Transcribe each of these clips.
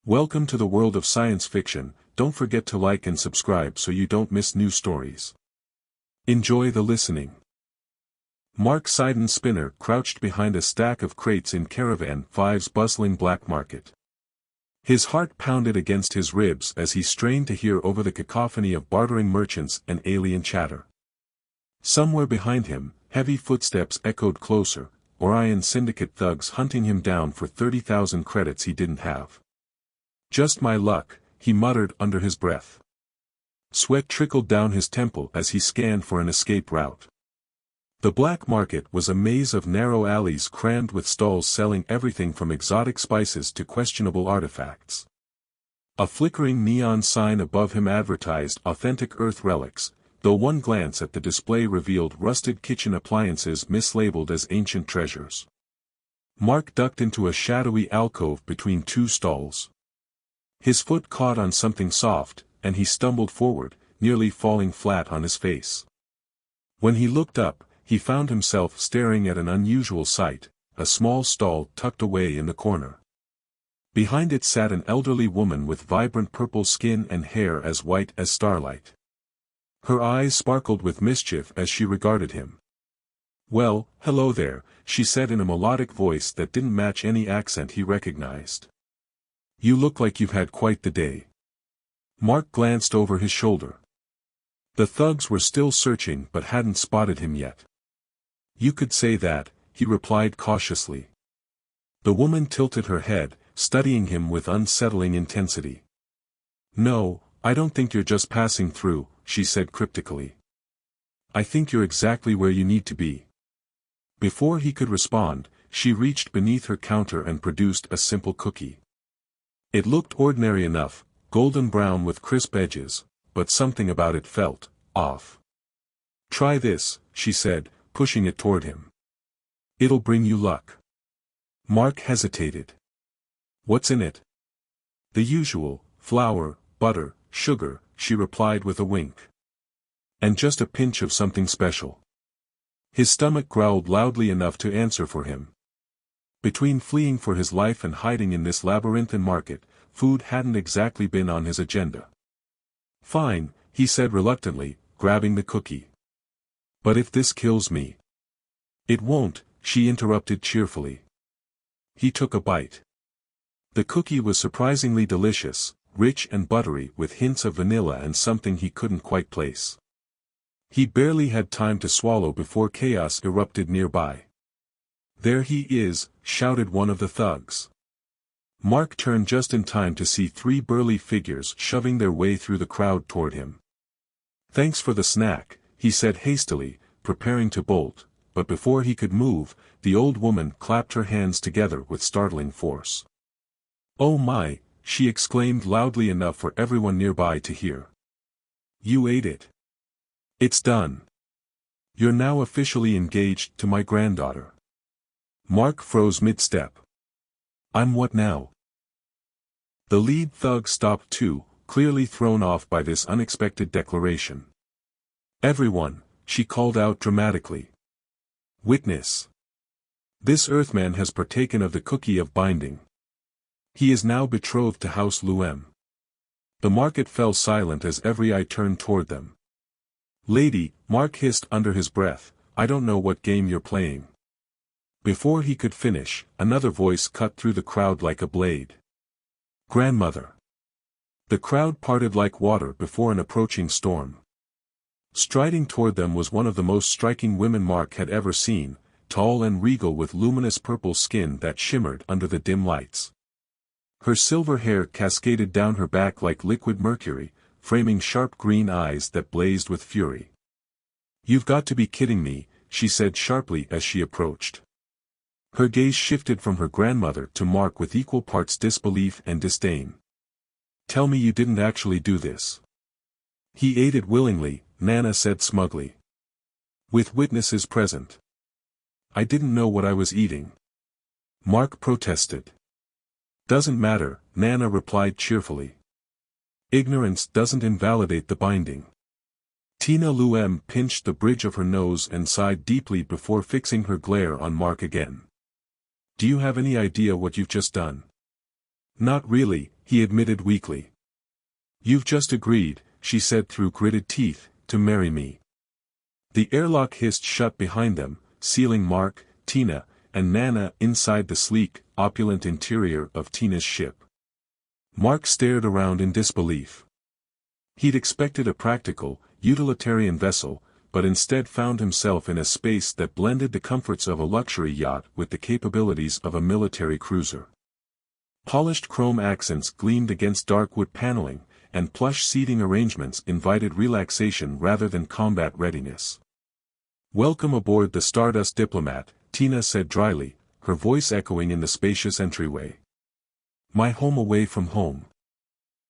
Welcome to the world of science fiction. Don't forget to like and subscribe so you don't miss new stories. Enjoy the listening. Mark Sidon Spinner crouched behind a stack of crates in Caravan 5's bustling black market. His heart pounded against his ribs as he strained to hear over the cacophony of bartering merchants and alien chatter. Somewhere behind him, heavy footsteps echoed closer, Orion Syndicate thugs hunting him down for 30,000 credits he didn't have. Just my luck, he muttered under his breath. Sweat trickled down his temple as he scanned for an escape route. The black market was a maze of narrow alleys crammed with stalls selling everything from exotic spices to questionable artifacts. A flickering neon sign above him advertised authentic Earth relics, though one glance at the display revealed rusted kitchen appliances mislabeled as ancient treasures. Mark ducked into a shadowy alcove between two stalls. His foot caught on something soft, and he stumbled forward, nearly falling flat on his face. When he looked up, he found himself staring at an unusual sight, a small stall tucked away in the corner. Behind it sat an elderly woman with vibrant purple skin and hair as white as starlight. Her eyes sparkled with mischief as she regarded him. "Well, hello there," she said in a melodic voice that didn't match any accent he recognized. "You look like you've had quite the day." Mark glanced over his shoulder. The thugs were still searching but hadn't spotted him yet. "You could say that," he replied cautiously. The woman tilted her head, studying him with unsettling intensity. "No, I don't think you're just passing through," she said cryptically. "I think you're exactly where you need to be." Before he could respond, she reached beneath her counter and produced a simple cookie. It looked ordinary enough, golden brown with crisp edges, but something about it felt off. "Try this," she said, pushing it toward him. "It'll bring you luck." Mark hesitated. "What's in it?" "The usual, flour, butter, sugar," she replied with a wink. "And just a pinch of something special." His stomach growled loudly enough to answer for him. Between fleeing for his life and hiding in this labyrinthine market, food hadn't exactly been on his agenda. "Fine," he said reluctantly, grabbing the cookie. "But if this kills me?" "It won't," she interrupted cheerfully. He took a bite. The cookie was surprisingly delicious, rich and buttery with hints of vanilla and something he couldn't quite place. He barely had time to swallow before chaos erupted nearby. "There he is," shouted one of the thugs. Mark turned just in time to see three burly figures shoving their way through the crowd toward him. "Thanks for the snack," he said hastily, preparing to bolt, but before he could move, the old woman clapped her hands together with startling force. "Oh my," she exclaimed loudly enough for everyone nearby to hear. "You ate it. It's done. You're now officially engaged to my granddaughter." Mark froze mid-step. "I'm what now?" The lead thug stopped too, clearly thrown off by this unexpected declaration. "Everyone," she called out dramatically. "Witness. This Earthman has partaken of the cookie of binding. He is now betrothed to House Luem." The market fell silent as every eye turned toward them. "Lady," Mark hissed under his breath, "I don't know what game you're playing." Before he could finish, another voice cut through the crowd like a blade. "Grandmother." The crowd parted like water before an approaching storm. Striding toward them was one of the most striking women Mark had ever seen, tall and regal with luminous purple skin that shimmered under the dim lights. Her silver hair cascaded down her back like liquid mercury, framing sharp green eyes that blazed with fury. "You've got to be kidding me," she said sharply as she approached. Her gaze shifted from her grandmother to Mark with equal parts disbelief and disdain. "Tell me you didn't actually do this." "He ate it willingly," Nana said smugly. "With witnesses present." "I didn't know what I was eating." Mark protested. "Doesn't matter," Nana replied cheerfully. "Ignorance doesn't invalidate the binding." Tina Luem pinched the bridge of her nose and sighed deeply before fixing her glare on Mark again. "Do you have any idea what you've just done?" "Not really," he admitted weakly. "You've just agreed," she said through gritted teeth, "to marry me." The airlock hissed shut behind them, sealing Mark, Tina, and Nana inside the sleek, opulent interior of Tina's ship. Mark stared around in disbelief. He'd expected a practical, utilitarian vessel, but instead found himself in a space that blended the comforts of a luxury yacht with the capabilities of a military cruiser. Polished chrome accents gleamed against dark wood paneling, and plush seating arrangements invited relaxation rather than combat readiness. "Welcome aboard the Stardust Diplomat," Tina said dryly, her voice echoing in the spacious entryway. "My home away from home."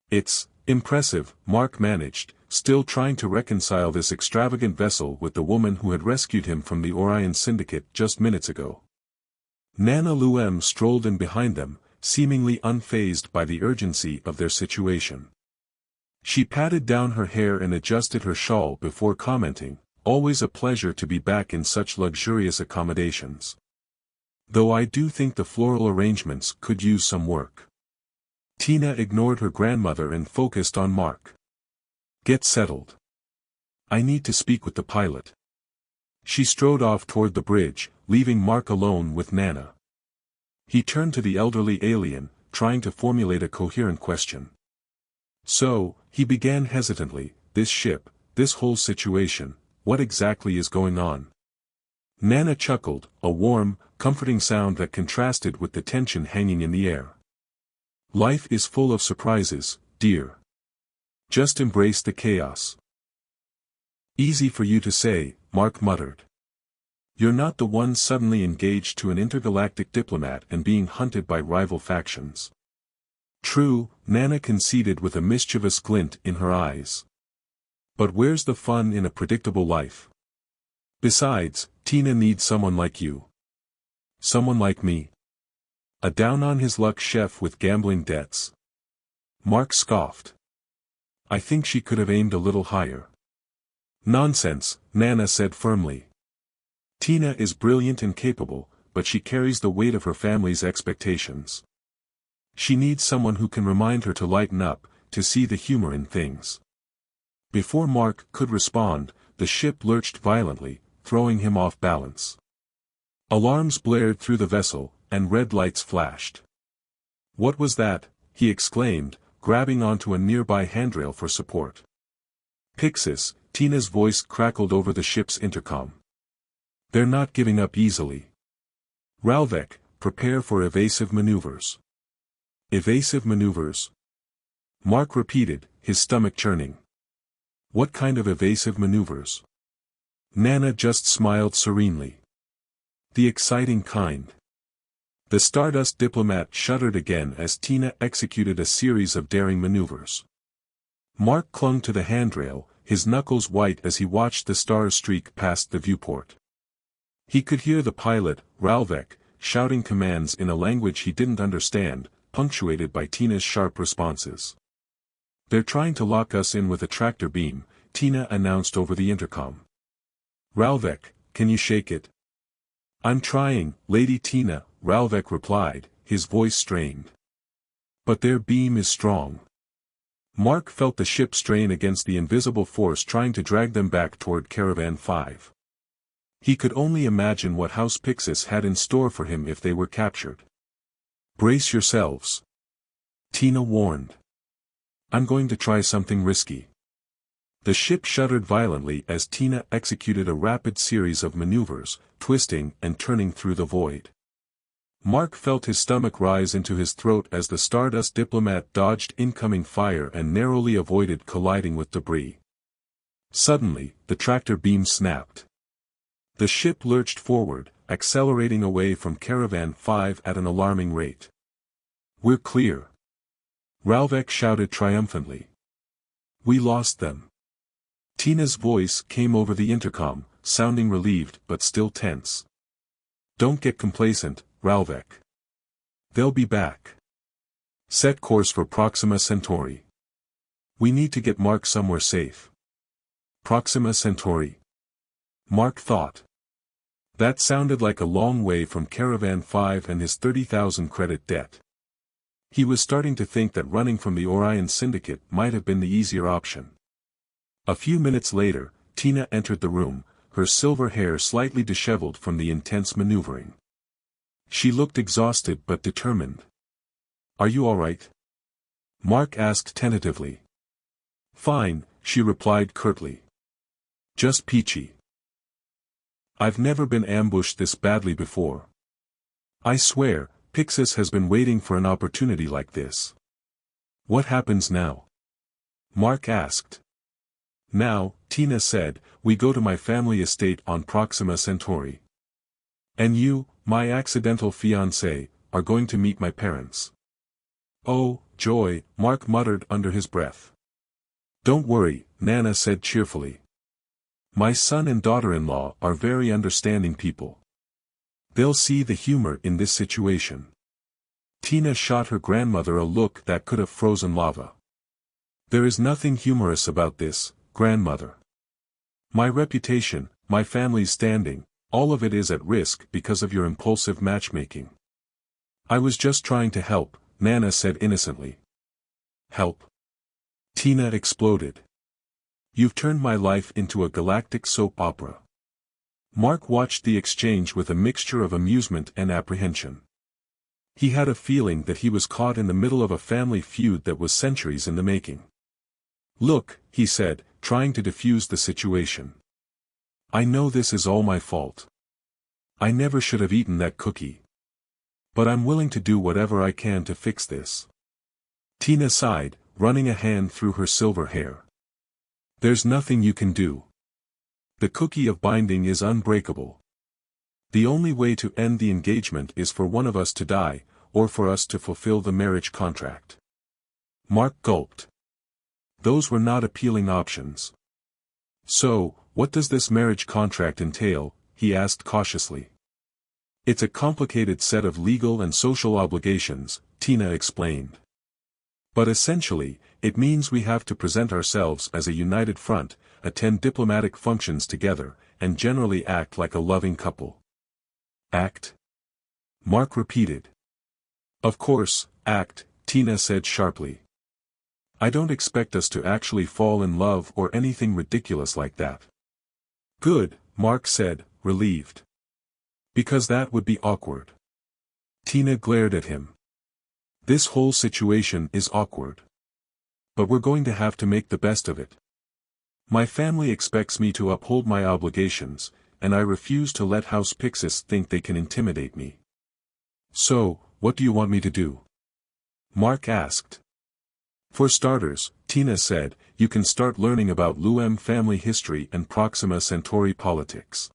"It's impressive," Mark managed, still trying to reconcile this extravagant vessel with the woman who had rescued him from the Orion Syndicate just minutes ago. Nana Luem strolled in behind them, seemingly unfazed by the urgency of their situation. She patted down her hair and adjusted her shawl before commenting, "Always a pleasure to be back in such luxurious accommodations. Though I do think the floral arrangements could use some work." Tina ignored her grandmother and focused on Mark. "Get settled. I need to speak with the pilot." She strode off toward the bridge, leaving Mark alone with Nana. He turned to the elderly alien, trying to formulate a coherent question. "So," he began hesitantly, "this ship, this whole situation, what exactly is going on?" Nana chuckled, a warm, comforting sound that contrasted with the tension hanging in the air. "Life is full of surprises, dear. Just embrace the chaos." "Easy for you to say," Mark muttered. "You're not the one suddenly engaged to an intergalactic diplomat and being hunted by rival factions." "True," Nana conceded with a mischievous glint in her eyes. "But where's the fun in a predictable life? Besides, Tina needs someone like you." "Someone like me? A down-on-his-luck chef with gambling debts?" Mark scoffed. "I think she could have aimed a little higher." "Nonsense," Nana said firmly. "Tina is brilliant and capable, but she carries the weight of her family's expectations. She needs someone who can remind her to lighten up, to see the humor in things." Before Mark could respond, the ship lurched violently, throwing him off balance. Alarms blared through the vessel, and red lights flashed. "What was that?" he exclaimed, grabbing onto a nearby handrail for support. "Pixis," Tina's voice crackled over the ship's intercom. "They're not giving up easily. Ralvek, prepare for evasive maneuvers." "Evasive maneuvers?" Mark repeated, his stomach churning. "What kind of evasive maneuvers?" Nana just smiled serenely. "The exciting kind." The Stardust Diplomat shuddered again as Tina executed a series of daring maneuvers. Mark clung to the handrail, his knuckles white as he watched the stars streak past the viewport. He could hear the pilot, Ralvek, shouting commands in a language he didn't understand, punctuated by Tina's sharp responses. "They're trying to lock us in with a tractor beam," Tina announced over the intercom. "Ralvek, can you shake it?" "I'm trying, Lady Tina," Ralvek replied, his voice strained. "But their beam is strong." Mark felt the ship strain against the invisible force trying to drag them back toward Caravan 5. He could only imagine what House Pixis had in store for him if they were captured. "Brace yourselves," Tina warned. "I'm going to try something risky." The ship shuddered violently as Tina executed a rapid series of maneuvers, twisting and turning through the void. Mark felt his stomach rise into his throat as the Stardust Diplomat dodged incoming fire and narrowly avoided colliding with debris. Suddenly, the tractor beam snapped. The ship lurched forward, accelerating away from Caravan 5 at an alarming rate. "We're clear," Ralvek shouted triumphantly. "We lost them." Tina's voice came over the intercom, sounding relieved but still tense. "Don't get complacent, Ralvek. They'll be back. Set course for Proxima Centauri. We need to get Mark somewhere safe." Proxima Centauri? Mark thought. That sounded like a long way from Caravan 5 and his 30,000 credit debt. He was starting to think that running from the Orion Syndicate might have been the easier option. A few minutes later, Tina entered the room, her silver hair slightly disheveled from the intense maneuvering. She looked exhausted but determined. "Are you all right?" Mark asked tentatively. "Fine," she replied curtly. "Just peachy. I've never been ambushed this badly before. I swear, Pixis has been waiting for an opportunity like this." "What happens now?" Mark asked. "Now," Tina said, "we go to my family estate on Proxima Centauri. And you, my accidental fiancé, are going to meet my parents." "Oh, joy," Mark muttered under his breath. "Don't worry," Nana said cheerfully. "My son and daughter-in-law are very understanding people. They'll see the humor in this situation." Tina shot her grandmother a look that could have frozen lava. "There is nothing humorous about this, grandmother. My reputation, my family's standing, all of it is at risk because of your impulsive matchmaking." "I was just trying to help," Nana said innocently. "Help?" Tina exploded. "You've turned my life into a galactic soap opera." Mark watched the exchange with a mixture of amusement and apprehension. He had a feeling that he was caught in the middle of a family feud that was centuries in the making. "Look," he said, trying to defuse the situation. "I know this is all my fault. I never should have eaten that cookie. But I'm willing to do whatever I can to fix this." Tina sighed, running a hand through her silver hair. "There's nothing you can do. The cookie of binding is unbreakable. The only way to end the engagement is for one of us to die, or for us to fulfill the marriage contract." Mark gulped. Those were not appealing options. "So, what does this marriage contract entail?" he asked cautiously. "It's a complicated set of legal and social obligations," Tina explained. "But essentially, it means we have to present ourselves as a united front, attend diplomatic functions together, and generally act like a loving couple." "Act?" Mark repeated. "Of course, act," Tina said sharply. "I don't expect us to actually fall in love or anything ridiculous like that." "Good," Mark said, relieved. "Because that would be awkward." Tina glared at him. "This whole situation is awkward. But we're going to have to make the best of it. My family expects me to uphold my obligations, and I refuse to let House Pixis think they can intimidate me." "So, what do you want me to do?" Mark asked. "For starters," Tina said, "you can start learning about Luem family history and Proxima Centauri politics.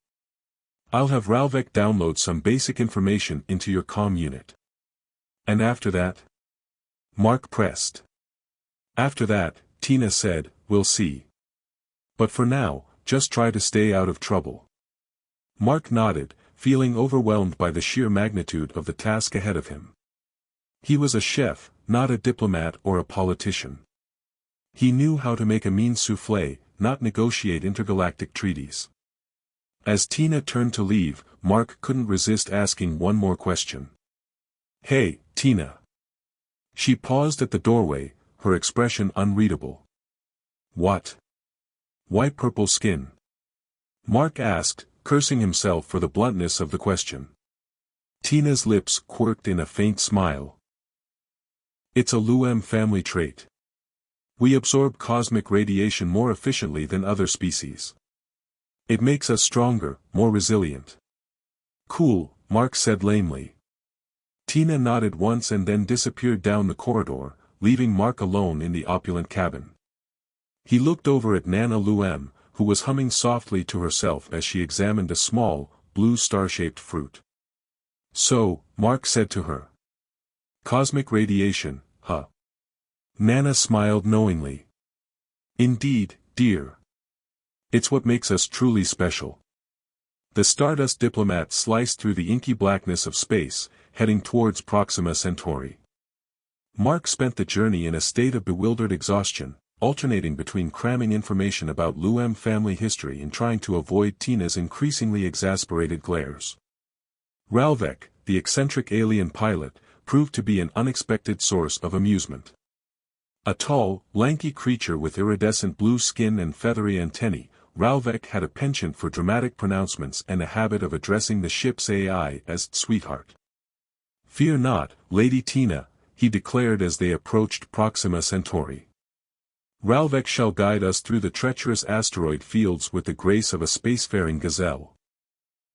I'll have Ralvek download some basic information into your comm unit." "And after that?" Mark pressed. "After that," Tina said, "we'll see. But for now, just try to stay out of trouble." Mark nodded, feeling overwhelmed by the sheer magnitude of the task ahead of him. He was a chef, not a diplomat or a politician. He knew how to make a mean soufflé, not negotiate intergalactic treaties. As Tina turned to leave, Mark couldn't resist asking one more question. "Hey, Tina." She paused at the doorway, her expression unreadable. "What?" "Why purple skin?" Mark asked, cursing himself for the bluntness of the question. Tina's lips quirked in a faint smile. "It's a Luem family trait. We absorb cosmic radiation more efficiently than other species. It makes us stronger, more resilient." "Cool," Mark said lamely. Tina nodded once and then disappeared down the corridor, leaving Mark alone in the opulent cabin. He looked over at Nana Luem, who was humming softly to herself as she examined a small, blue star-shaped fruit. "So," Mark said to her. "Cosmic radiation, huh?" Nana smiled knowingly. "Indeed, dear. It's what makes us truly special." The Stardust diplomat sliced through the inky blackness of space, heading towards Proxima Centauri. Mark spent the journey in a state of bewildered exhaustion, alternating between cramming information about Luem family history and trying to avoid Tina's increasingly exasperated glares. Ralvek, the eccentric alien pilot, proved to be an unexpected source of amusement. A tall, lanky creature with iridescent blue skin and feathery antennae, Ralvek had a penchant for dramatic pronouncements and a habit of addressing the ship's AI as "sweetheart." "Fear not, Lady Tina," he declared as they approached Proxima Centauri. "Ralvek shall guide us through the treacherous asteroid fields with the grace of a spacefaring gazelle."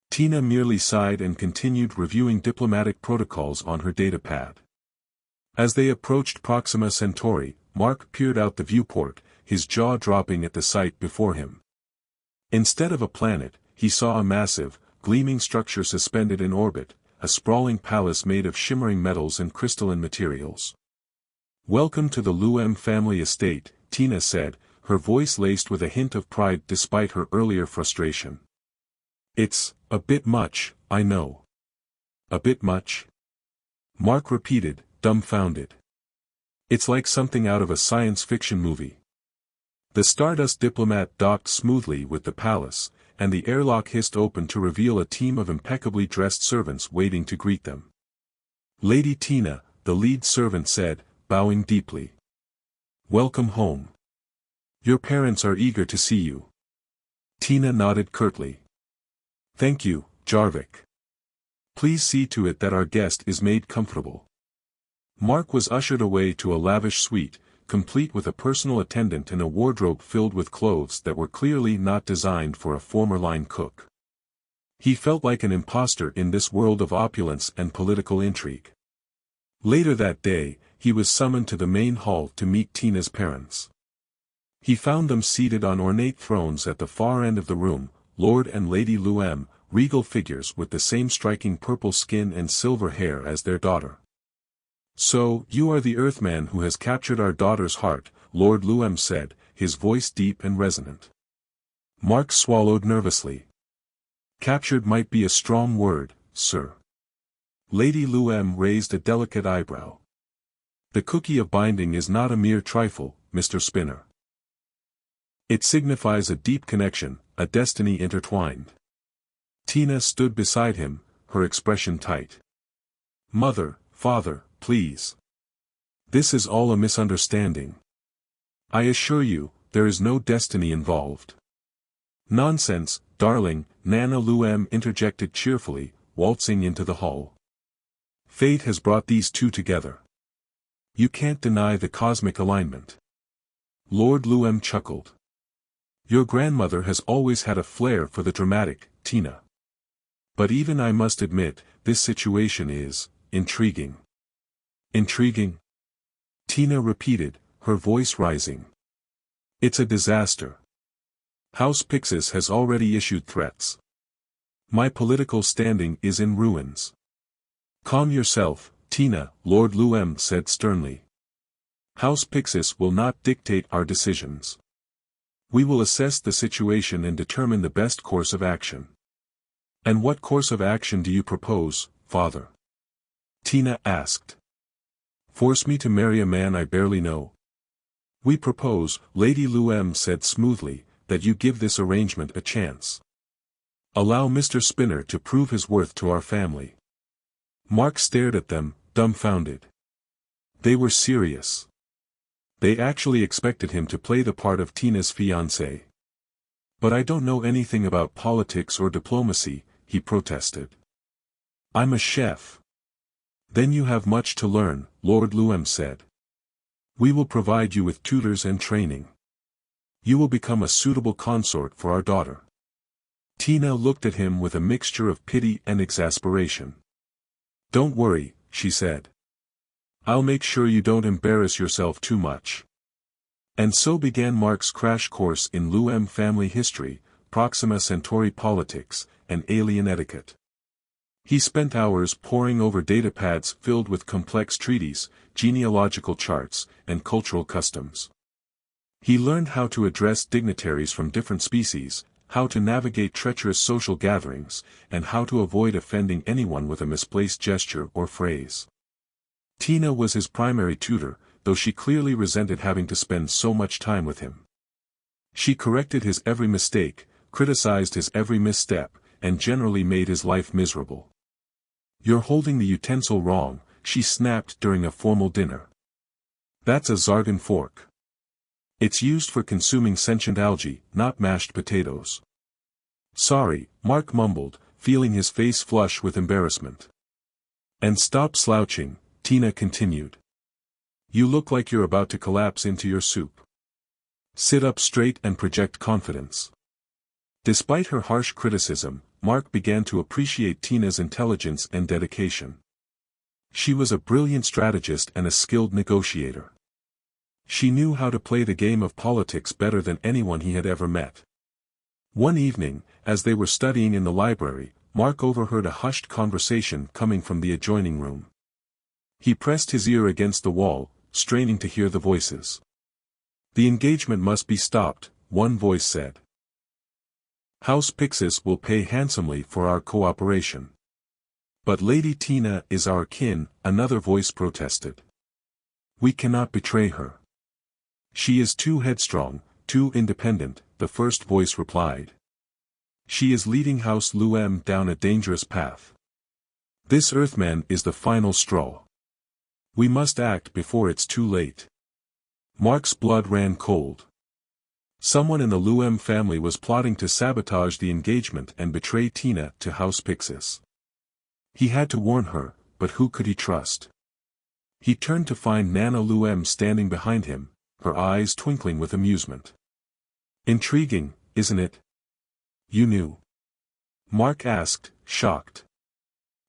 Tina merely sighed and continued reviewing diplomatic protocols on her datapad. As they approached Proxima Centauri, Mark peered out the viewport, his jaw dropping at the sight before him. Instead of a planet, he saw a massive, gleaming structure suspended in orbit, a sprawling palace made of shimmering metals and crystalline materials. "Welcome to the Luem family estate," Tina said, her voice laced with a hint of pride despite her earlier frustration. "It's a bit much, I know." "A bit much?" Mark repeated, dumbfounded. "It's like something out of a science fiction movie." The Stardust diplomat docked smoothly with the palace, and the airlock hissed open to reveal a team of impeccably dressed servants waiting to greet them. "Lady Tina," the lead servant said, bowing deeply. "Welcome home. Your parents are eager to see you." Tina nodded curtly. "Thank you, Jarvik. Please see to it that our guest is made comfortable." Mark was ushered away to a lavish suite, complete with a personal attendant and a wardrobe filled with clothes that were clearly not designed for a former line cook. He felt like an imposter in this world of opulence and political intrigue. Later that day, he was summoned to the main hall to meet Tina's parents. He found them seated on ornate thrones at the far end of the room, Lord and Lady Luem, regal figures with the same striking purple skin and silver hair as their daughter. "So, you are the Earthman who has captured our daughter's heart," Lord Luem said, his voice deep and resonant. Mark swallowed nervously. "Captured might be a strong word, sir." Lady Luem raised a delicate eyebrow. "The cookie of binding is not a mere trifle, Mr. Spinner. It signifies a deep connection, a destiny intertwined." Tina stood beside him, her expression tight. "Mother, father, please. This is all a misunderstanding. I assure you, there is no destiny involved." "Nonsense, darling," Nana Luem interjected cheerfully, waltzing into the hall. "Fate has brought these two together. You can't deny the cosmic alignment." Lord Luem chuckled. "Your grandmother has always had a flair for the dramatic, Tina. But even I must admit, this situation is intriguing." "Intriguing?" Tina repeated, her voice rising. "It's a disaster. House Pixis has already issued threats. My political standing is in ruins." "Calm yourself, Tina," Lord Luem said sternly. "House Pixis will not dictate our decisions. We will assess the situation and determine the best course of action." "And what course of action do you propose, father?" Tina asked. "Force me to marry a man I barely know?" "We propose," Lady Luem said smoothly, "that you give this arrangement a chance. Allow Mr. Spinner to prove his worth to our family." Mark stared at them, dumbfounded. They were serious. They actually expected him to play the part of Tina's fiancé. "But I don't know anything about politics or diplomacy," he protested. "I'm a chef." "Then you have much to learn," Lord Luem said. "We will provide you with tutors and training. You will become a suitable consort for our daughter." Tina looked at him with a mixture of pity and exasperation. "Don't worry," she said. "I'll make sure you don't embarrass yourself too much." And so began Mark's crash course in Luem family history, Proxima Centauri politics, and alien etiquette. He spent hours poring over datapads filled with complex treaties, genealogical charts, and cultural customs. He learned how to address dignitaries from different species, how to navigate treacherous social gatherings, and how to avoid offending anyone with a misplaced gesture or phrase. Tina was his primary tutor, though she clearly resented having to spend so much time with him. She corrected his every mistake, criticized his every misstep, and generally made his life miserable. "You're holding the utensil wrong," she snapped during a formal dinner. That's a Zargan fork. It's used for consuming sentient algae, not mashed potatoes. Sorry, Mark mumbled, feeling his face flush with embarrassment. And stop slouching, Tina continued. You look like you're about to collapse into your soup. Sit up straight and project confidence. Despite her harsh criticism, Mark began to appreciate Tina's intelligence and dedication. She was a brilliant strategist and a skilled negotiator. She knew how to play the game of politics better than anyone he had ever met. One evening, as they were studying in the library, Mark overheard a hushed conversation coming from the adjoining room. He pressed his ear against the wall, straining to hear the voices. The engagement must be stopped, one voice said. House Pixis will pay handsomely for our cooperation. But Lady Tina is our kin, another voice protested. We cannot betray her. She is too headstrong, too independent, the first voice replied. She is leading House Luem down a dangerous path. This Earthman is the final straw. We must act before it's too late. Mark's blood ran cold. Someone in the Luem family was plotting to sabotage the engagement and betray Tina to House Pixis. He had to warn her, but who could he trust? He turned to find Nana Luem standing behind him, her eyes twinkling with amusement. Intriguing, isn't it? You knew? Mark asked, shocked.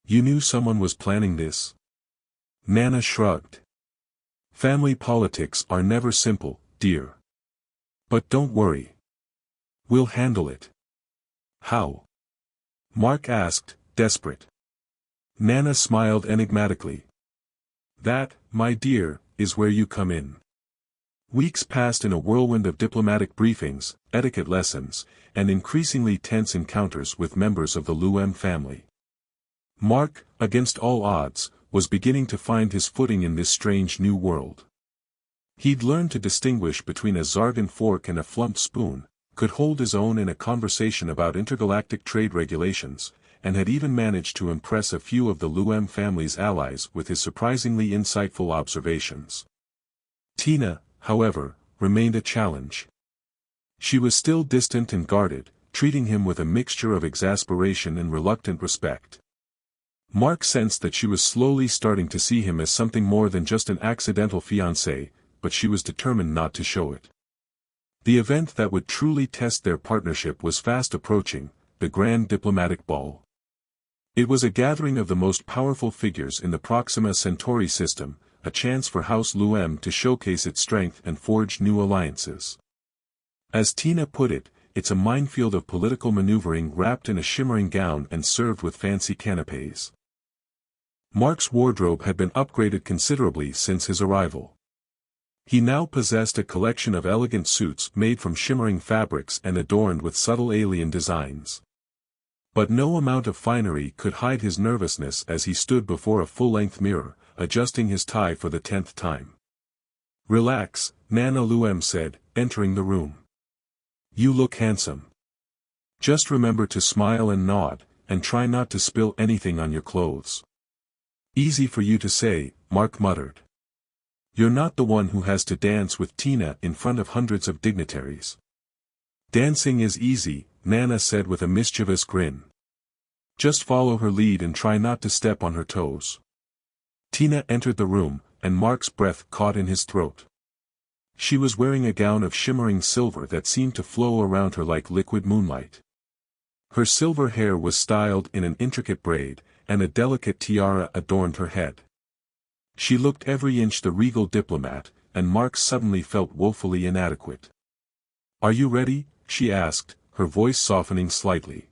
You knew someone was planning this? Nana shrugged. Family politics are never simple, dear. But don't worry. We'll handle it. How? Mark asked, desperate. Nana smiled enigmatically. That, my dear, is where you come in. Weeks passed in a whirlwind of diplomatic briefings, etiquette lessons, and increasingly tense encounters with members of the Luem family. Mark, against all odds, was beginning to find his footing in this strange new world. He'd learned to distinguish between a Zargan fork and a flumped spoon, could hold his own in a conversation about intergalactic trade regulations, and had even managed to impress a few of the Luem family's allies with his surprisingly insightful observations. Tina, however, remained a challenge. She was still distant and guarded, treating him with a mixture of exasperation and reluctant respect. Mark sensed that she was slowly starting to see him as something more than just an accidental fiancé, but she was determined not to show it. The event that would truly test their partnership was fast approaching, the Grand Diplomatic Ball. It was a gathering of the most powerful figures in the Proxima Centauri system, a chance for House Luem to showcase its strength and forge new alliances. As Tina put it, it's a minefield of political maneuvering wrapped in a shimmering gown and served with fancy canapés. Mark's wardrobe had been upgraded considerably since his arrival. He now possessed a collection of elegant suits made from shimmering fabrics and adorned with subtle alien designs. But no amount of finery could hide his nervousness as he stood before a full-length mirror, adjusting his tie for the 10th time. Relax, Nana Luem said, entering the room. You look handsome. Just remember to smile and nod, and try not to spill anything on your clothes. Easy for you to say, Mark muttered. You're not the one who has to dance with Tina in front of hundreds of dignitaries. Dancing is easy, Nana said with a mischievous grin. Just follow her lead and try not to step on her toes. Tina entered the room, and Mark's breath caught in his throat. She was wearing a gown of shimmering silver that seemed to flow around her like liquid moonlight. Her silver hair was styled in an intricate braid, and a delicate tiara adorned her head. She looked every inch the regal diplomat, and Mark suddenly felt woefully inadequate. Are you ready? She asked, her voice softening slightly.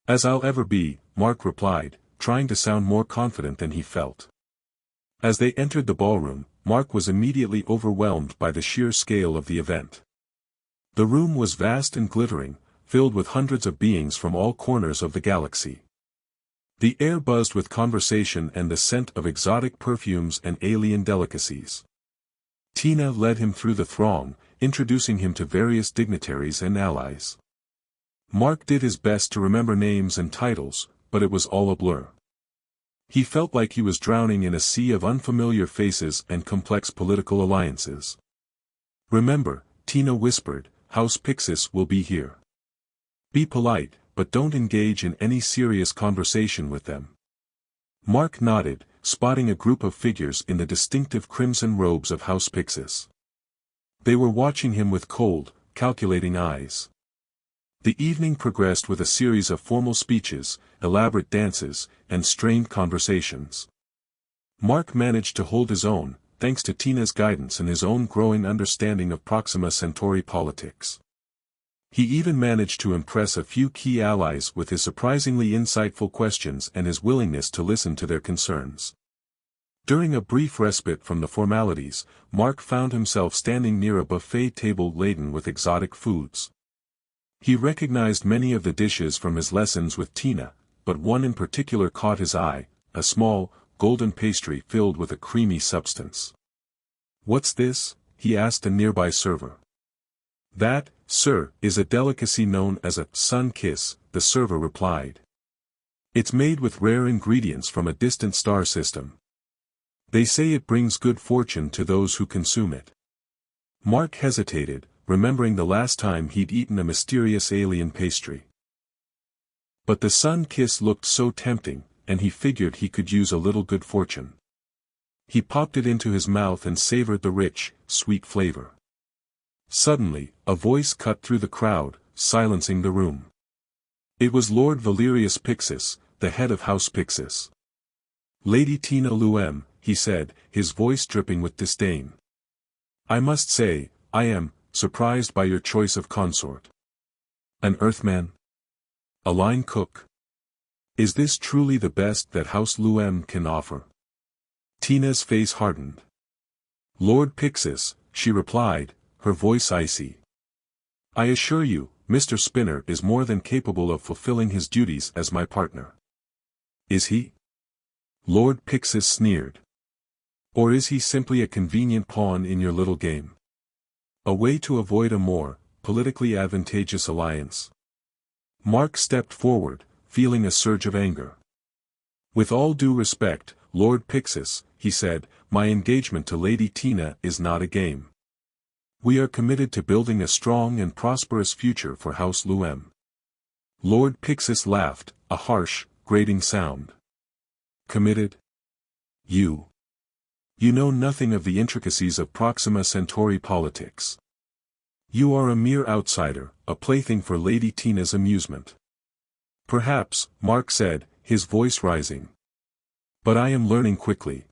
As I'll ever be, Mark replied, trying to sound more confident than he felt. As they entered the ballroom, Mark was immediately overwhelmed by the sheer scale of the event. The room was vast and glittering, filled with hundreds of beings from all corners of the galaxy. The air buzzed with conversation and the scent of exotic perfumes and alien delicacies. Tina led him through the throng, introducing him to various dignitaries and allies. Mark did his best to remember names and titles, but it was all a blur. He felt like he was drowning in a sea of unfamiliar faces and complex political alliances. "Remember," Tina whispered, "House Pixis will be here. Be polite, but don't engage in any serious conversation with them." Mark nodded, spotting a group of figures in the distinctive crimson robes of House Pixis. They were watching him with cold, calculating eyes. The evening progressed with a series of formal speeches, elaborate dances, and strained conversations. Mark managed to hold his own, thanks to Tina's guidance and his own growing understanding of Proxima Centauri politics. He even managed to impress a few key allies with his surprisingly insightful questions and his willingness to listen to their concerns. During a brief respite from the formalities, Mark found himself standing near a buffet table laden with exotic foods. He recognized many of the dishes from his lessons with Tina, but one in particular caught his eye, a small, golden pastry filled with a creamy substance. "What's this?" he asked a nearby server. "That, sir, is a delicacy known as a sun kiss," the server replied. "It's made with rare ingredients from a distant star system. They say it brings good fortune to those who consume it." Mark hesitated, remembering the last time he'd eaten a mysterious alien pastry. But the sun kiss looked so tempting, and he figured he could use a little good fortune. He popped it into his mouth and savored the rich, sweet flavor. Suddenly, a voice cut through the crowd, silencing the room. It was Lord Valerius Pixis, the head of House Pixis. "Lady Tina Luem," he said, his voice dripping with disdain. "I must say, I am surprised by your choice of consort. An Earthman? A line cook? Is this truly the best that House Luem can offer?" Tina's face hardened. "Lord Pixis," she replied, her voice icy. "I assure you, Mr. Spinner is more than capable of fulfilling his duties as my partner." "Is he?" Lord Pixis sneered. "Or is he simply a convenient pawn in your little game? A way to avoid a more, politically advantageous alliance?" Mark stepped forward, feeling a surge of anger. "With all due respect, Lord Pixis," he said, "my engagement to Lady Tina is not a game. We are committed to building a strong and prosperous future for House Luem." Lord Pixis laughed, a harsh, grating sound. "Committed? You know nothing of the intricacies of Proxima Centauri politics. You are a mere outsider, a plaything for Lady Tina's amusement." "Perhaps," Mark said, his voice rising. "But I am learning quickly.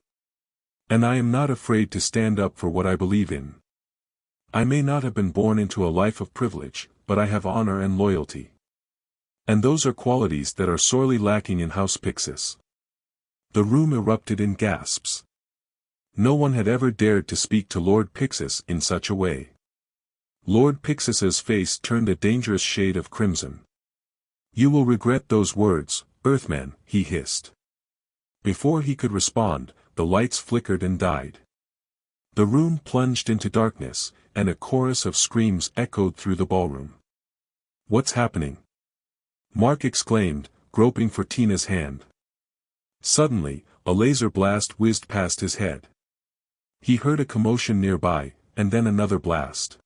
And I am not afraid to stand up for what I believe in. I may not have been born into a life of privilege, but I have honor and loyalty. And those are qualities that are sorely lacking in House Pixis." The room erupted in gasps. No one had ever dared to speak to Lord Pixis in such a way. Lord Pixis's face turned a dangerous shade of crimson. "You will regret those words, Earthman," he hissed. Before he could respond, the lights flickered and died. The room plunged into darkness, and a chorus of screams echoed through the ballroom. "What's happening?" Mark exclaimed, groping for Tina's hand. Suddenly, a laser blast whizzed past his head. He heard a commotion nearby, and then another blast.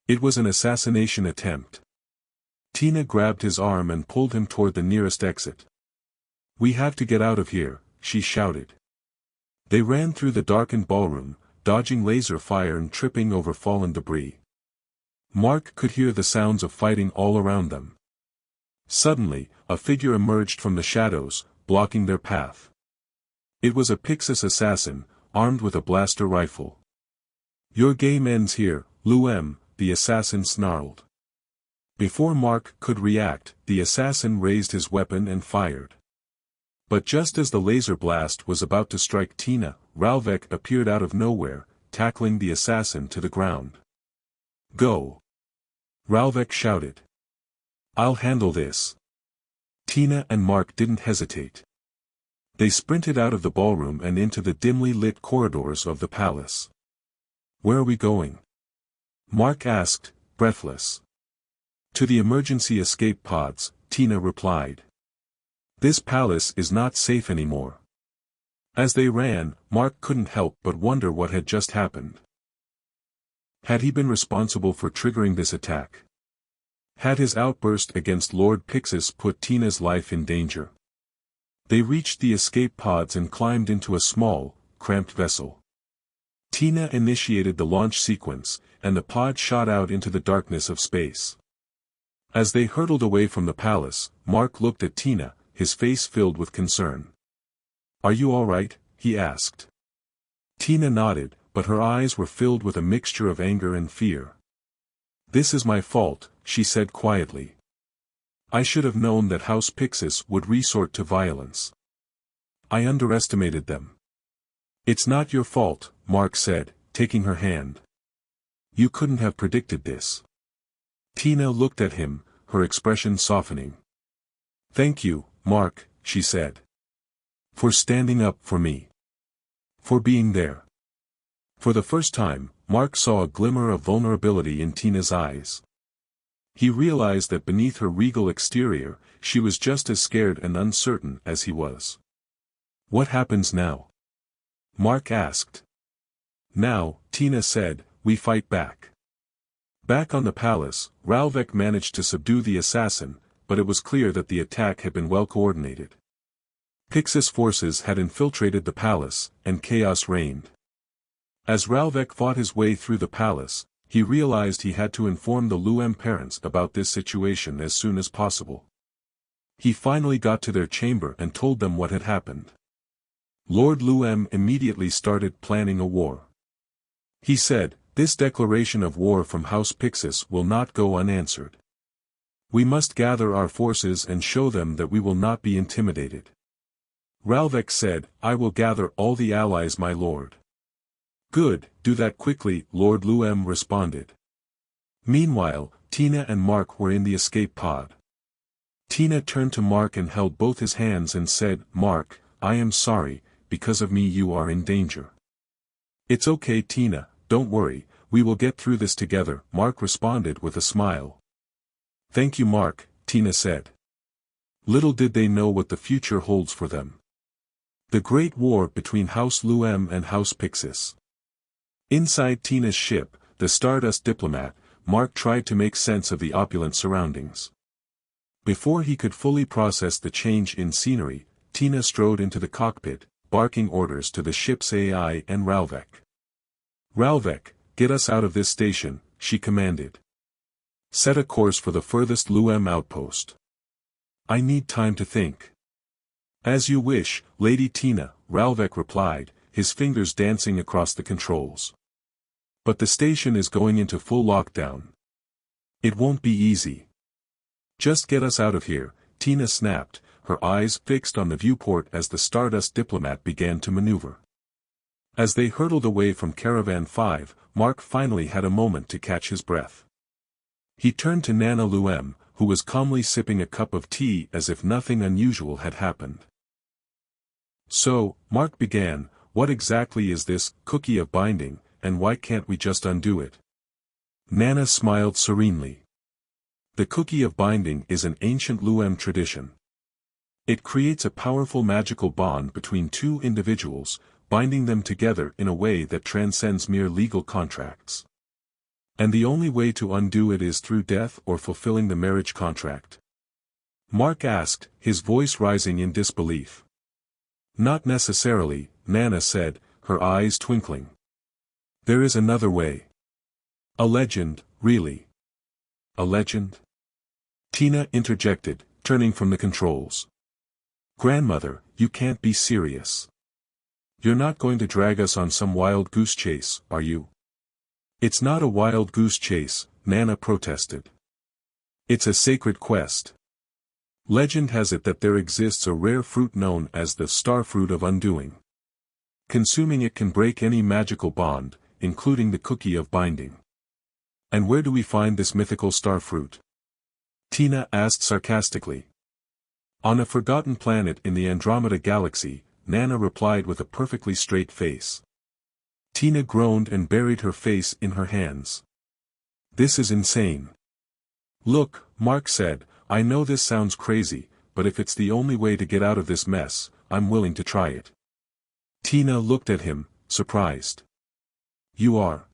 It was an assassination attempt. Tina grabbed his arm and pulled him toward the nearest exit. "We have to get out of here," she shouted. They ran through the darkened ballroom, dodging laser fire and tripping over fallen debris. Mark could hear the sounds of fighting all around them. Suddenly, a figure emerged from the shadows, blocking their path. It was a Pixis assassin, armed with a blaster rifle. "Your game ends here, Luem," the assassin snarled. Before Mark could react, the assassin raised his weapon and fired. But just as the laser blast was about to strike Tina, Ralvek appeared out of nowhere, tackling the assassin to the ground. "Go!" Ralvek shouted. "I'll handle this." Tina and Mark didn't hesitate. They sprinted out of the ballroom and into the dimly lit corridors of the palace. "Where are we going?" Mark asked, breathless. "To the emergency escape pods," Tina replied. "This palace is not safe anymore." As they ran, Mark couldn't help but wonder what had just happened. Had he been responsible for triggering this attack? Had his outburst against Lord Pixis put Tina's life in danger? They reached the escape pods and climbed into a small, cramped vessel. Tina initiated the launch sequence, and the pod shot out into the darkness of space. As they hurtled away from the palace, Mark looked at Tina, his face filled with concern. "Are you all right?" he asked. Tina nodded, but her eyes were filled with a mixture of anger and fear. "This is my fault," she said quietly. "I should have known that House Pixis would resort to violence. I underestimated them." "It's not your fault," Mark said, taking her hand. "You couldn't have predicted this." Tina looked at him, her expression softening. "Thank you, Mark," she said. "For standing up for me. For being there." For the first time, Mark saw a glimmer of vulnerability in Tina's eyes. He realized that beneath her regal exterior, she was just as scared and uncertain as he was. "What happens now?" Mark asked. "Now," Tina said, "we fight back." Back on the palace, Ralvek managed to subdue the assassin, but it was clear that the attack had been well coordinated. Pixis forces had infiltrated the palace, and chaos reigned. As Ralvek fought his way through the palace, he realized he had to inform the Luem parents about this situation as soon as possible. He finally got to their chamber and told them what had happened. Lord Luem immediately started planning a war. He said, "This declaration of war from House Pixis will not go unanswered. We must gather our forces and show them that we will not be intimidated." Ralvek said, "I will gather all the allies, my lord." "Good, do that quickly," Lord Luem responded. Meanwhile, Tina and Mark were in the escape pod. Tina turned to Mark and held both his hands and said, "Mark, I am sorry, because of me you are in danger." "It's okay, Tina, don't worry, we will get through this together," Mark responded with a smile. "Thank you, Mark," Tina said. Little did they know what the future holds for them. The Great War between House Luem and House Pixis. Inside Tina's ship, the Stardust Diplomat, Mark tried to make sense of the opulent surroundings. Before he could fully process the change in scenery, Tina strode into the cockpit, barking orders to the ship's AI and Ralvek. "Ralvek, get us out of this station," she commanded. "Set a course for the furthest Luem outpost. I need time to think." "As you wish, Lady Tina," Ralvek replied, his fingers dancing across the controls. "But the station is going into full lockdown. It won't be easy." "Just get us out of here," Tina snapped, her eyes fixed on the viewport as the Stardust Diplomat began to maneuver. As they hurtled away from Caravan 5, Mark finally had a moment to catch his breath. He turned to Nana Luem, who was calmly sipping a cup of tea as if nothing unusual had happened. "So," Mark began, "what exactly is this cookie of binding, and why can't we just undo it?" Nana smiled serenely. "The cookie of binding is an ancient Luem tradition. It creates a powerful magical bond between two individuals, binding them together in a way that transcends mere legal contracts. And the only way to undo it is through death or fulfilling the marriage contract." Mark asked, his voice rising in disbelief. "Not necessarily," Nana said, her eyes twinkling. "There is another way. A legend, really." "A legend?" Tina interjected, turning from the controls. "Grandmother, you can't be serious. You're not going to drag us on some wild goose chase, are you?" "It's not a wild goose chase," Nana protested. "It's a sacred quest. Legend has it that there exists a rare fruit known as the Starfruit of Undoing. Consuming it can break any magical bond, including the cookie of binding." "And where do we find this mythical starfruit?" Tina asked sarcastically. "On a forgotten planet in the Andromeda Galaxy," Nana replied with a perfectly straight face. Tina groaned and buried her face in her hands. "This is insane." "Look," Mark said, "I know this sounds crazy, but if it's the only way to get out of this mess, I'm willing to try it." Tina looked at him, surprised. You are.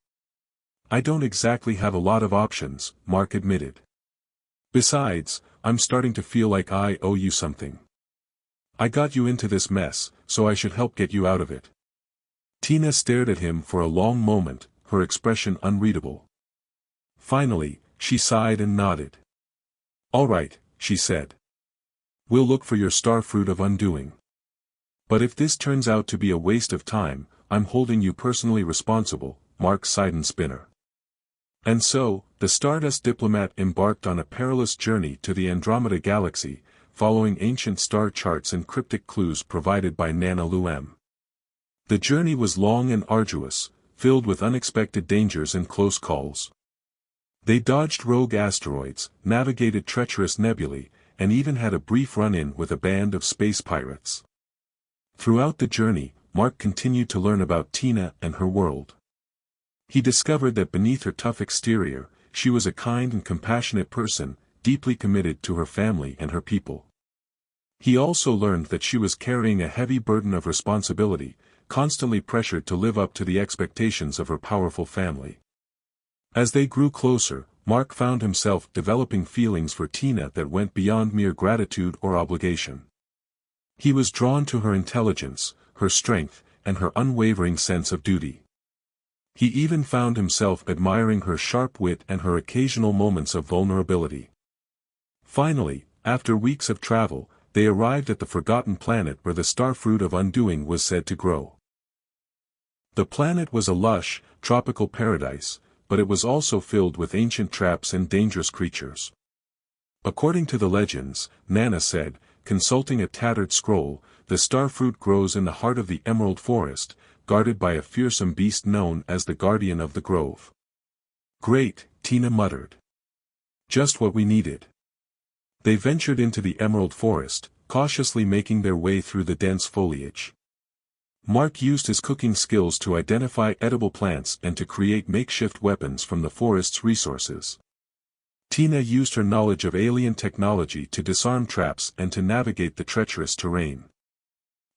I don't exactly have a lot of options, Mark admitted. Besides, I'm starting to feel like I owe you something. I got you into this mess, so I should help get you out of it. Tina stared at him for a long moment, her expression unreadable. Finally, she sighed and nodded. All right, she said. We'll look for your star fruit of undoing. But if this turns out to be a waste of time, I'm holding you personally responsible, Mark Seidenspinner. And so, the Stardust diplomat embarked on a perilous journey to the Andromeda Galaxy, following ancient star charts and cryptic clues provided by Nana Luem. The journey was long and arduous, filled with unexpected dangers and close calls. They dodged rogue asteroids, navigated treacherous nebulae, and even had a brief run-in with a band of space pirates. Throughout the journey, Mark continued to learn about Tina and her world. He discovered that beneath her tough exterior, she was a kind and compassionate person, deeply committed to her family and her people. He also learned that she was carrying a heavy burden of responsibility, constantly pressured to live up to the expectations of her powerful family. As they grew closer, Mark found himself developing feelings for Tina that went beyond mere gratitude or obligation. He was drawn to her intelligence, her strength, and her unwavering sense of duty. He even found himself admiring her sharp wit and her occasional moments of vulnerability. Finally, after weeks of travel, they arrived at the forgotten planet where the star fruit of undoing was said to grow. The planet was a lush, tropical paradise, but it was also filled with ancient traps and dangerous creatures. According to the legends, Nana said, consulting a tattered scroll, the star fruit grows in the heart of the Emerald Forest, guarded by a fearsome beast known as the Guardian of the Grove. Great, Tina muttered. Just what we needed. They ventured into the Emerald Forest, cautiously making their way through the dense foliage. Mark used his cooking skills to identify edible plants and to create makeshift weapons from the forest's resources. Tina used her knowledge of alien technology to disarm traps and to navigate the treacherous terrain.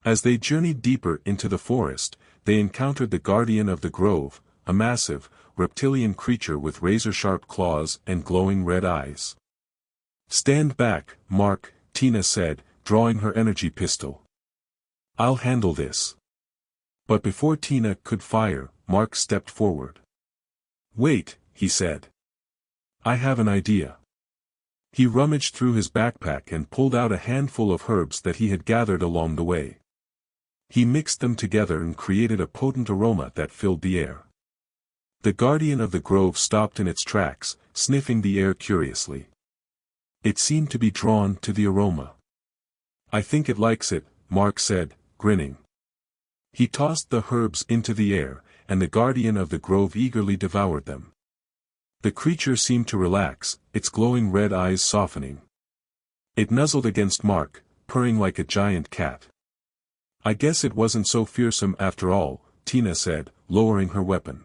As they journeyed deeper into the forest, they encountered the Guardian of the Grove, a massive, reptilian creature with razor-sharp claws and glowing red eyes. Stand back, Mark, Tina said, drawing her energy pistol. I'll handle this. But before Tina could fire, Mark stepped forward. Wait, he said. I have an idea. He rummaged through his backpack and pulled out a handful of herbs that he had gathered along the way. He mixed them together and created a potent aroma that filled the air. The Guardian of the Grove stopped in its tracks, sniffing the air curiously. It seemed to be drawn to the aroma. I think it likes it, Mark said, grinning. He tossed the herbs into the air, and the Guardian of the Grove eagerly devoured them. The creature seemed to relax, its glowing red eyes softening. It nuzzled against Mark, purring like a giant cat. I guess it wasn't so fearsome after all, Tina said, lowering her weapon.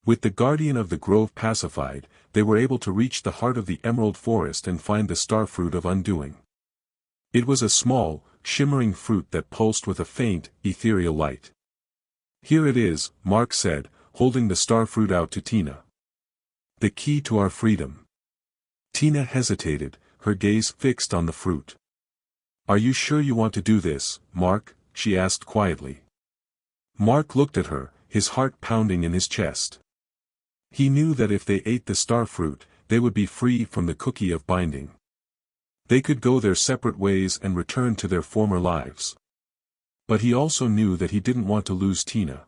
With the Guardian of the Grove pacified, they were able to reach the heart of the Emerald Forest and find the star fruit of undoing. It was a small, shimmering fruit that pulsed with a faint, ethereal light. Here it is, Mark said, holding the star fruit out to Tina. The key to our freedom. Tina hesitated, her gaze fixed on the fruit. Are you sure you want to do this, Mark? She asked quietly. Mark looked at her, his heart pounding in his chest. He knew that if they ate the star fruit, they would be free from the cookie of binding. They could go their separate ways and return to their former lives. But he also knew that he didn't want to lose Tina.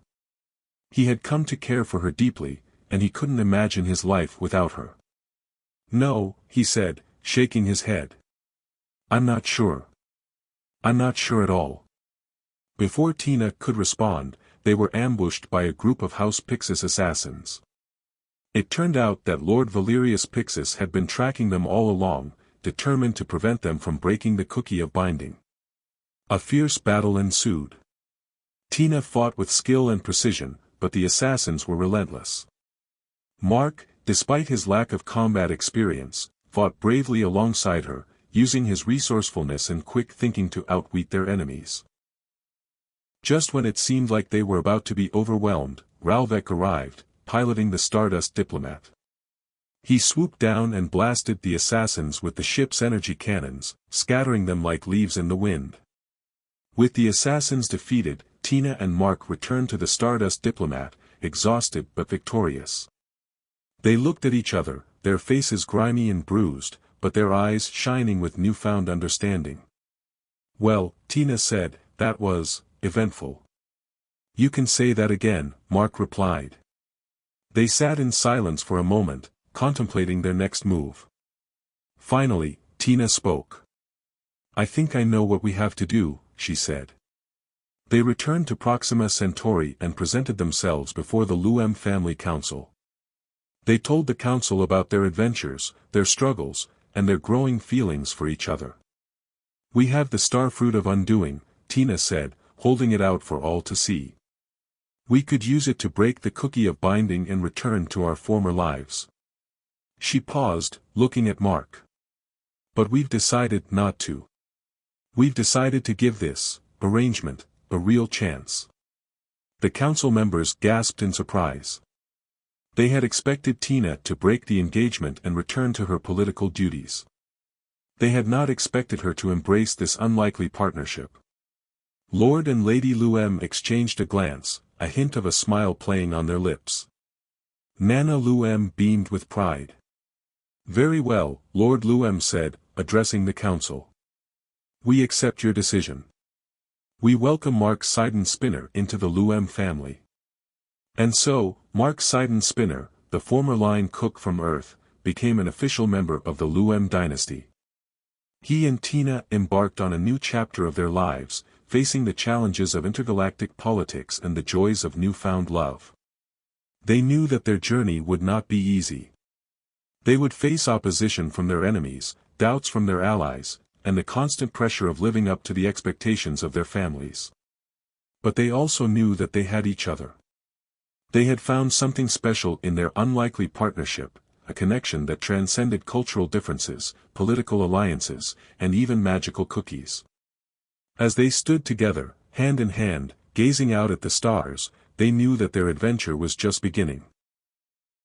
He had come to care for her deeply, and he couldn't imagine his life without her. No, he said, shaking his head. I'm not sure. I'm not sure at all. Before Tina could respond, they were ambushed by a group of House Pixis assassins. It turned out that Lord Valerius Pixis had been tracking them all along, determined to prevent them from breaking the cookie of binding. A fierce battle ensued. Tina fought with skill and precision, but the assassins were relentless. Mark, despite his lack of combat experience, fought bravely alongside her, using his resourcefulness and quick thinking to outwit their enemies. Just when it seemed like they were about to be overwhelmed, Ralvek arrived, piloting the Stardust Diplomat. He swooped down and blasted the assassins with the ship's energy cannons, scattering them like leaves in the wind. With the assassins defeated, Tina and Mark returned to the Stardust Diplomat, exhausted but victorious. They looked at each other, their faces grimy and bruised, but their eyes shining with newfound understanding. "Well," Tina said, "that was eventful." "You can say that again," Mark replied. They sat in silence for a moment, contemplating their next move. Finally, Tina spoke. "I think I know what we have to do," she said. They returned to Proxima Centauri and presented themselves before the Luem family council. They told the council about their adventures, their struggles, and their growing feelings for each other. "We have the starfruit of undoing," Tina said, holding it out for all to see. "We could use it to break the cookie of binding and return to our former lives." She paused, looking at Mark. "But we've decided not to. We've decided to give this arrangement a real chance." The council members gasped in surprise. They had expected Tina to break the engagement and return to her political duties. They had not expected her to embrace this unlikely partnership. Lord and Lady Luem exchanged a glance, a hint of a smile playing on their lips. Nana Luem beamed with pride. "Very well," Lord Luem said, addressing the council. "We accept your decision. We welcome Mark Sidon Spinner into the Luem family." And so, Mark Sidon Spinner, the former line cook from Earth, became an official member of the Luem dynasty. He and Tina embarked on a new chapter of their lives, facing the challenges of intergalactic politics and the joys of newfound love. They knew that their journey would not be easy. They would face opposition from their enemies, doubts from their allies, and the constant pressure of living up to the expectations of their families. But they also knew that they had each other. They had found something special in their unlikely partnership, a connection that transcended cultural differences, political alliances, and even magical cookies. As they stood together, hand in hand, gazing out at the stars, they knew that their adventure was just beginning.